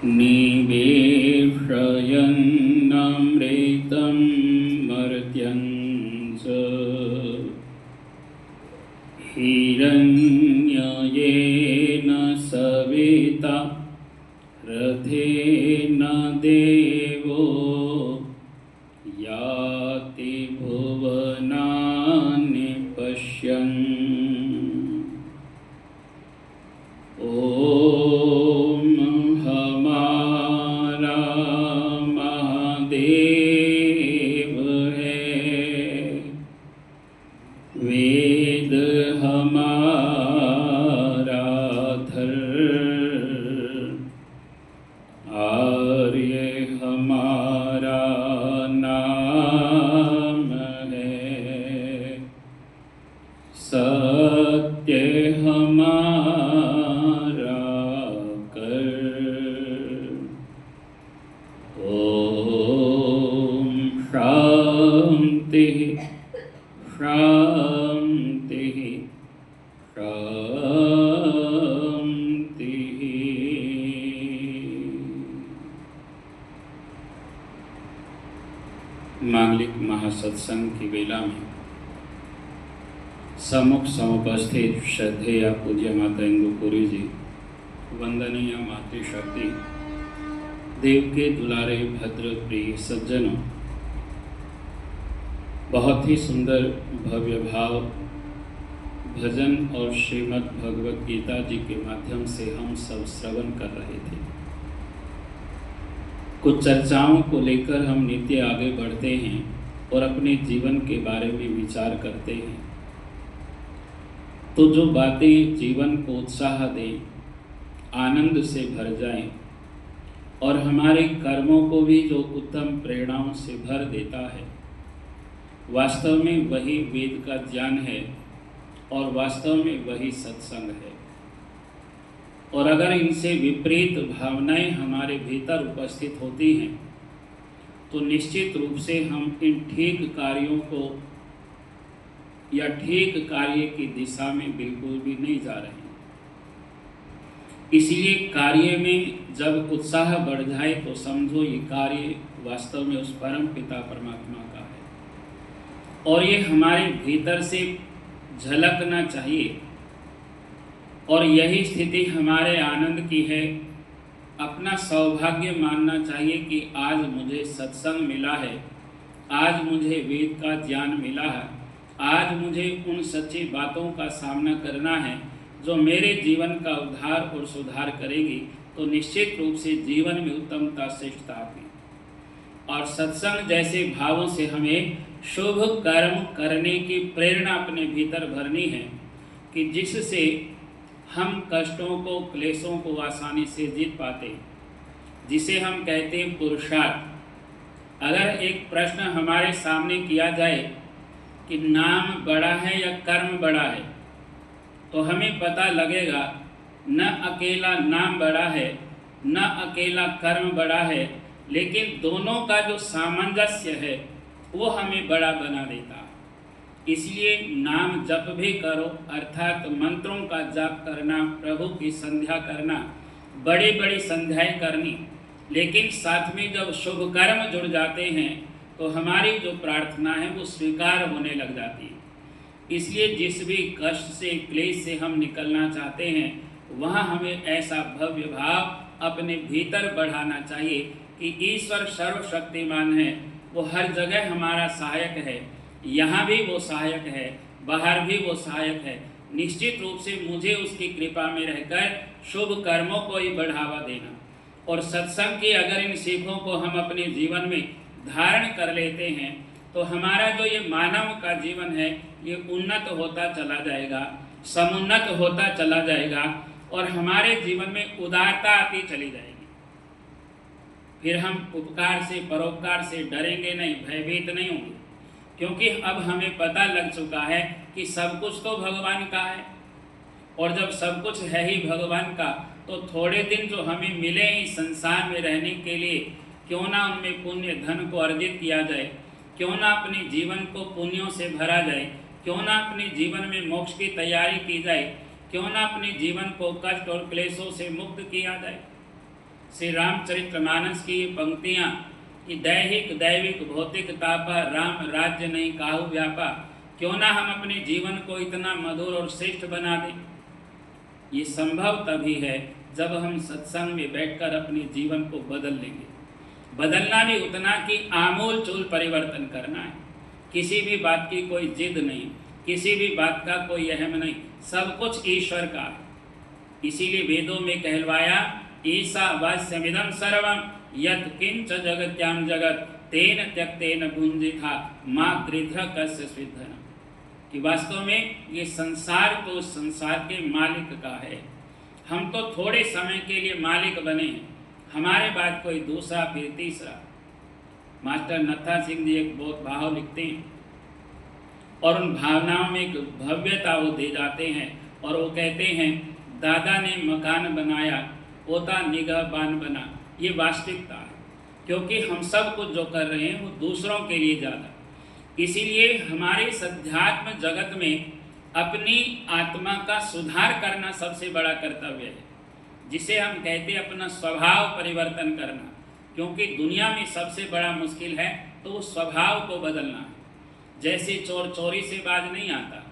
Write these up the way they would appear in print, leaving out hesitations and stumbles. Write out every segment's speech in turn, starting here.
निवेशयन्नमृतं मर्त्यं च हिरण्ययेन सविता रथेन देवो याति भुवनानि पश्यन्। ओम हमारा महादेव है, वेद हमारा धर्म, आर्य हमारा नाम है, सत्य हमारा कर। ओम शांति शांति शांति। मांगलिक महासत्संग की वेला में सम्मुख समुपस्थित श्रद्धेय पूज्य माता इंदुपुरी जी, वंदनीय मातृशक्ति, देव के दुलारे भद्र प्रिय सज्जनों, बहुत ही सुंदर भव्य भाव भजन और श्रीमद् भगवत गीता जी के माध्यम से हम सब श्रवण कर रहे थे। कुछ चर्चाओं को लेकर हम नित्य आगे बढ़ते हैं और अपने जीवन के बारे में विचार करते हैं, तो जो बातें जीवन को उत्साह दें, आनंद से भर जाएं और हमारे कर्मों को भी जो उत्तम प्रेरणाओं से भर देता है, वास्तव में वही वेद का ज्ञान है और वास्तव में वही सत्संग है। और अगर इनसे विपरीत भावनाएं हमारे भीतर उपस्थित होती हैं तो निश्चित रूप से हम इन ठीक कार्यों को या ठीक कार्य की दिशा में बिल्कुल भी नहीं जा रहे हैं। इसलिए कार्य में जब उत्साह बढ़ जाए तो समझो ये कार्य वास्तव में उस परम पिता परमात्मा का है और ये हमारे भीतर से झलकना चाहिए। और यही स्थिति हमारे आनंद की है। अपना सौभाग्य मानना चाहिए कि आज मुझे सत्संग मिला है, आज मुझे वेद का ज्ञान मिला है, आज मुझे उन सच्ची बातों का सामना करना है जो मेरे जीवन का उद्धार और सुधार करेगी। तो निश्चित रूप से जीवन में उत्तमता श्रेष्ठता आती। और सत्संग जैसे भावों से हमें शुभ कर्म करने की प्रेरणा अपने भीतर भरनी है कि जिससे हम कष्टों को, क्लेशों को आसानी से जीत पाते, जिसे हम कहते हैं पुरुषार्थ। अगर एक प्रश्न हमारे सामने किया जाए कि नाम बड़ा है या कर्म बड़ा है, तो हमें पता लगेगा न अकेला नाम बड़ा है, न अकेला कर्म बड़ा है, लेकिन दोनों का जो सामंजस्य है वो हमें बड़ा बना देता। इसलिए नाम जप भी करो, अर्थात मंत्रों का जाप करना, प्रभु की संध्या करना, बड़ी बड़ी संध्याएं करनी, लेकिन साथ में जब शुभ कर्म जुड़ जाते हैं तो हमारी जो प्रार्थना है वो स्वीकार होने लग जाती है। इसलिए जिस भी कष्ट से, क्लेश से हम निकलना चाहते हैं, वहाँ हमें ऐसा भव्य भाव अपने भीतर बढ़ाना चाहिए कि ईश्वर सर्वशक्तिमान है, वो हर जगह हमारा सहायक है, यहाँ भी वो सहायक है, बाहर भी वो सहायक है। निश्चित रूप से मुझे उसकी कृपा में रहकर शुभ कर्मों को ही बढ़ावा देना। और सत्संग की अगर इन सीखों को हम अपने जीवन में धारण कर लेते हैं तो हमारा जो ये मानव का जीवन है ये उन्नत होता चला जाएगा, समुन्नत होता चला जाएगा और हमारे जीवन में उदारता आती चली जाएगी। फिर हम उपकार से, परोपकार से डरेंगे नहीं, भयभीत नहीं होंगे, क्योंकि अब हमें पता लग चुका है कि सब कुछ तो भगवान का है। और जब सब कुछ है ही भगवान का, तो थोड़े दिन जो हमें मिले ही संसार में रहने के लिए, क्यों ना उनमें पुण्य धन को अर्जित किया जाए, क्यों ना अपने जीवन को पुण्यों से भरा जाए, क्यों ना अपने जीवन में मोक्ष की तैयारी की जाए, क्यों ना अपने जीवन को कष्ट और क्लेशों से मुक्त किया जाए। श्री रामचरितमानस की ये पंक्तियाँ कि दैहिक दैविक भौतिक तापा राम राज्य नहीं काहू व्यापा, क्यों ना हम अपने जीवन को इतना मधुर और श्रेष्ठ बना दें। ये संभव तभी है जब हम सत्संग में बैठकर अपने जीवन को बदल लेंगे। बदलना भी उतना कि आमूल चूल परिवर्तन करना है। किसी भी बात की कोई जिद नहीं, किसी भी बात का कोई अहम नहीं, सब कुछ ईश्वर का है। इसीलिए वेदों में कहलवाया ईसा वास्यमिदं सर्वं यत् किंच जगत्याम जगत तेन त्यक्तेन भुंजिथा मातृध्र कस्य स्विद्धन, कि वास्तव में ये संसार तो संसार के मालिक का है। हम तो थोड़े समय के लिए मालिक बने हैं, हमारे बाद कोई दूसरा फिर तीसरा। मास्टर नत्था सिंह जी एक बहुत भाव लिखते हैं और उन भावनाओं में एक भव्यता वो दे जाते हैं और वो कहते हैं दादा ने मकान बनाया पोता निगाहबान बना। ये वास्तविकता है, क्योंकि हम सब कुछ जो कर रहे हैं वो दूसरों के लिए ज़्यादा। इसीलिए हमारे सध्यात्म जगत में अपनी आत्मा का सुधार करना सबसे बड़ा कर्तव्य है, जिसे हम कहते हैं अपना स्वभाव परिवर्तन करना। क्योंकि दुनिया में सबसे बड़ा मुश्किल है तो वो स्वभाव को बदलना है। जैसे चोर चोरी से बाज नहीं आता,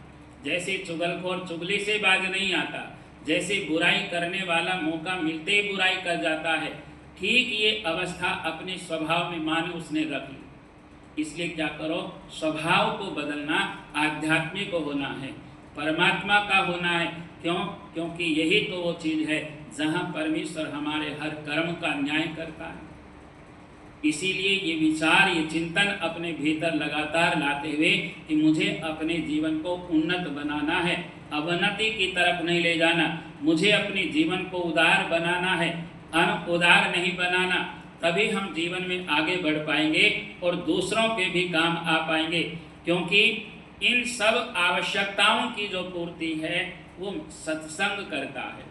जैसे चुगलखोर चुगली से बाज नहीं आता, जैसे बुराई करने वाला मौका मिलते ही बुराई कर जाता है, ठीक ये अवस्था अपने स्वभाव में मानो उसने रख ली। इसलिए क्या करो, स्वभाव को बदलना आध्यात्मिक होना है, परमात्मा का होना है। क्यों? क्योंकि यही तो वो चीज़ है जहाँ परमेश्वर हमारे हर कर्म का न्याय करता है। इसीलिए ये विचार, ये चिंतन अपने भीतर लगातार लाते हुए कि मुझे अपने जीवन को उन्नत बनाना है, अवनति की तरफ नहीं ले जाना, मुझे अपने जीवन को उदार बनाना है, अनुदार नहीं बनाना, तभी हम जीवन में आगे बढ़ पाएंगे और दूसरों के भी काम आ पाएंगे। क्योंकि इन सब आवश्यकताओं की जो पूर्ति है वो सत्संग करता है,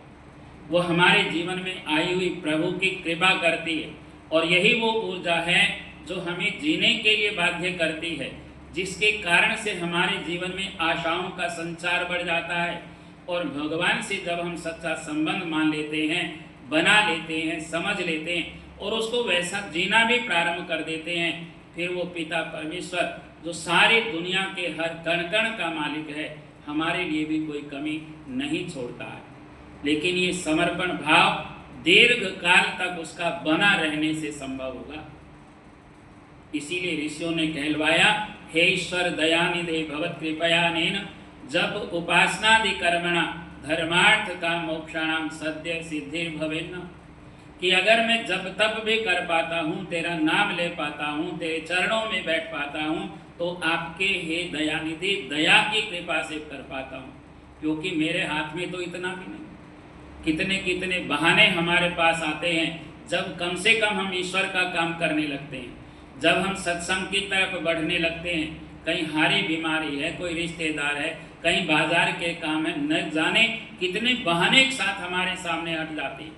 वो हमारे जीवन में आई हुई प्रभु की कृपा करती है। और यही वो ऊर्जा है जो हमें जीने के लिए बाध्य करती है, जिसके कारण से हमारे जीवन में आशाओं का संचार बढ़ जाता है। और भगवान से जब हम सच्चा संबंध मान लेते हैं, बना लेते हैं, समझ लेते हैं और उसको वैसा जीना भी प्रारंभ कर देते हैं, फिर वो पिता परमेश्वर जो सारी दुनिया के हर कण कण का मालिक है, हमारे लिए भी कोई कमी नहीं छोड़ता है। लेकिन ये समर्पण भाव दीर्घ काल तक उसका बना रहने से संभव होगा। इसीलिए ऋषियों ने कहलवाया हे ईश्वर दयानिधे भवत कृपयानेन जब उपासनादि कर्मणा धर्मार्थ का मोक्षाणाम सद्य सिद्धिर्भवेन्न, कि अगर मैं जब तप भी कर पाता हूँ, तेरा नाम ले पाता हूँ, तेरे चरणों में बैठ पाता हूँ, तो आपके हे दयानिधि दया की कृपा से कर पाता हूँ। क्योंकि मेरे हाथ में तो इतना भी नहीं। कितने कितने बहाने हमारे पास आते हैं जब कम से कम हम ईश्वर का काम करने लगते हैं, जब हम सत्संग की तरफ बढ़ने लगते हैं। कहीं हारी बीमारी है, कोई रिश्तेदार है, कहीं बाजार के काम है, न जाने कितने बहाने के साथ हमारे सामने हट जाते हैं।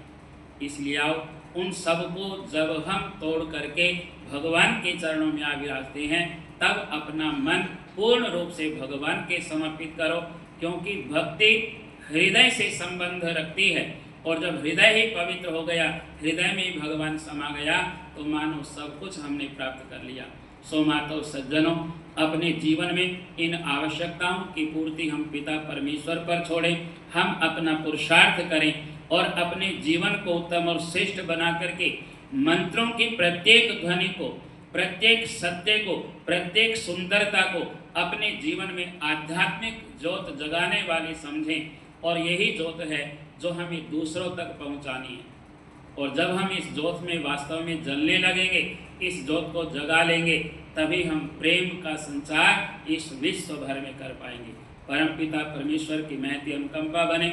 इसलिए आओ उन सब को जब हम तोड़ करके भगवान के चरणों में आ विराजते हैं, तब अपना मन पूर्ण रूप से भगवान के समर्पित करो। क्योंकि भक्ति हृदय से संबंध रखती है, और जब हृदय ही पवित्र हो गया, हृदय में ही भगवान समा गया, तो मानो सब कुछ हमने प्राप्त कर लिया। सो मातो सज्जनों, अपने जीवन में इन आवश्यकताओं की पूर्ति हम पिता परमेश्वर पर छोड़ें, हम अपना पुरुषार्थ करें और अपने जीवन को उत्तम और श्रेष्ठ बना करके मंत्रों की प्रत्येक ध्वनि को, प्रत्येक सत्य को, प्रत्येक सुंदरता को अपने जीवन में आध्यात्मिक ज्योत जगाने वाली समझें। और यही ज्योत है जो हमें दूसरों तक पहुंचानी है। और जब हम इस ज्योत में वास्तव में जलने लगेंगे, इस ज्योत को जगा लेंगे, तभी हम प्रेम का संचार इस विश्व भर में कर पाएंगे। परमपिता परमेश्वर की महती अनुकंपा बने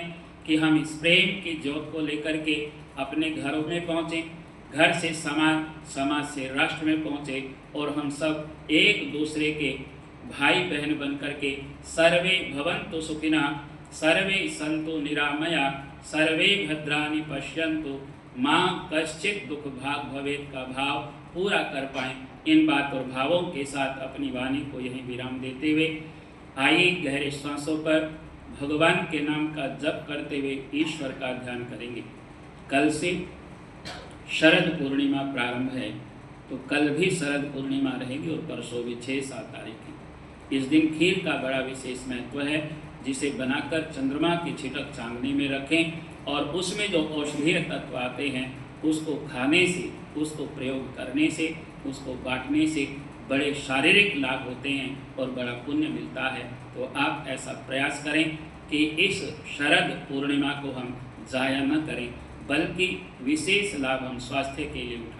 कि हम इस प्रेम की ज्योत को लेकर के अपने घरों में पहुँचें, घर से समाज, समाज से राष्ट्र में पहुँचे, और हम सब एक दूसरे के भाई बहन बन करके सर्वे भवन्तु सुखिनः सर्वे सन्तु निरामया सर्वे भद्राणि पश्यन्तु माँ कश्चित दुख भाग भवेत का भाव पूरा कर पाएं। इन बात और भावों के साथ अपनी वाणी को यहीं विराम देते हुए आइए गहरे श्वासों पर भगवान के नाम का जप करते हुए ईश्वर का ध्यान करेंगे। कल से शरद पूर्णिमा प्रारंभ है, तो कल भी शरद पूर्णिमा रहेगी और परसों भी 6-7 तारीख की। इस दिन खीर का बड़ा विशेष महत्व है, जिसे बनाकर चंद्रमा की छिटक चांदनी में रखें और उसमें जो औषधीय तत्व आते हैं उसको खाने से, उसको प्रयोग करने से, उसको बांटने से बड़े शारीरिक लाभ होते हैं और बड़ा पुण्य मिलता है। तो आप ऐसा प्रयास करें कि इस शरद पूर्णिमा को हम ज़ाया न करें, बल्कि विशेष लाभ हम स्वास्थ्य के लिए उठाएं।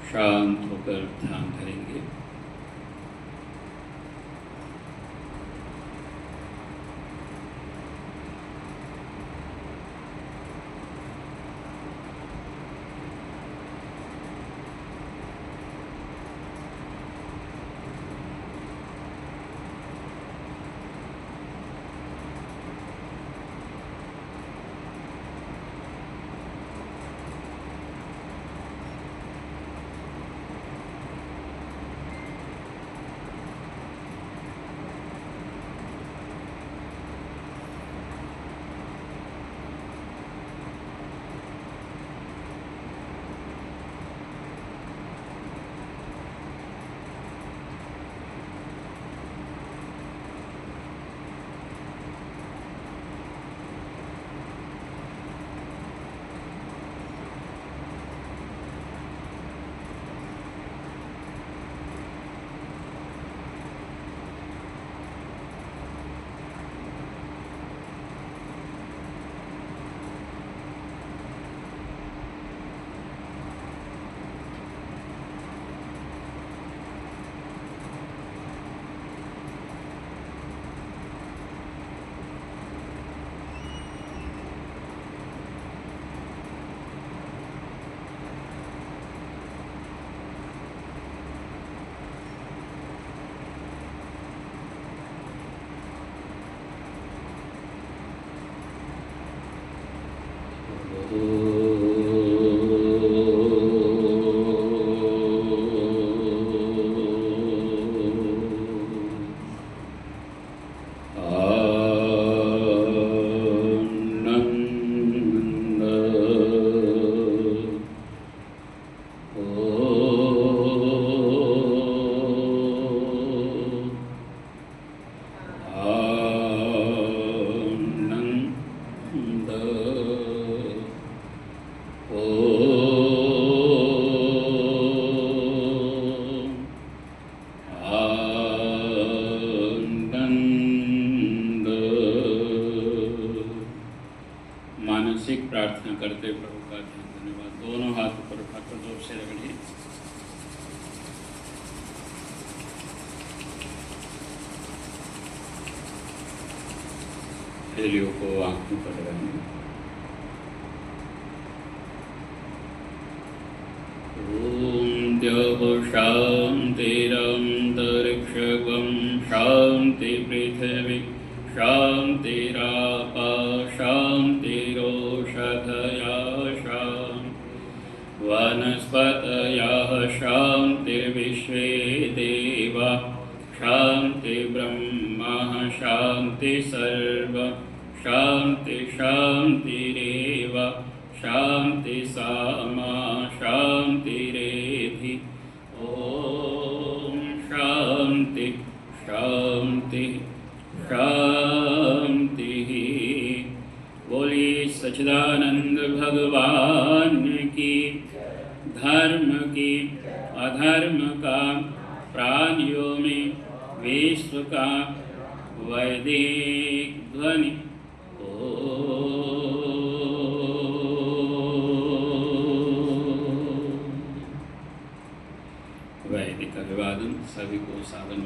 शांत होकर ध्यान करेंगे। मानसिक प्रार्थना करते प्रभु का धन्यवाद। दोनों हाथ ऊपर उठाकर जोर से रगड़िए। हेलियों को आंखों पर लगाएंगे। ओम द्यौः शान्तिरन्तरिक्षं शान्ति पृथिवी शान्तिरापः शान्तिरोषधयः शान्तिः वनस्पतयः शान्तिर्विश्वे देवा शान्ति ब्रह्म शान्ति सर्व शान्ति शान्तिरेव शान्ति सामा शान्तिरेधि। ओम शान्ति शान्ति शान्ति। बोलिए सच्चिदानंद भगवान की। धर्म की अधर्म का प्राणियों में विश्व का वैदिक ध्वनि। वैदिक अभिवादन, सभी को सादर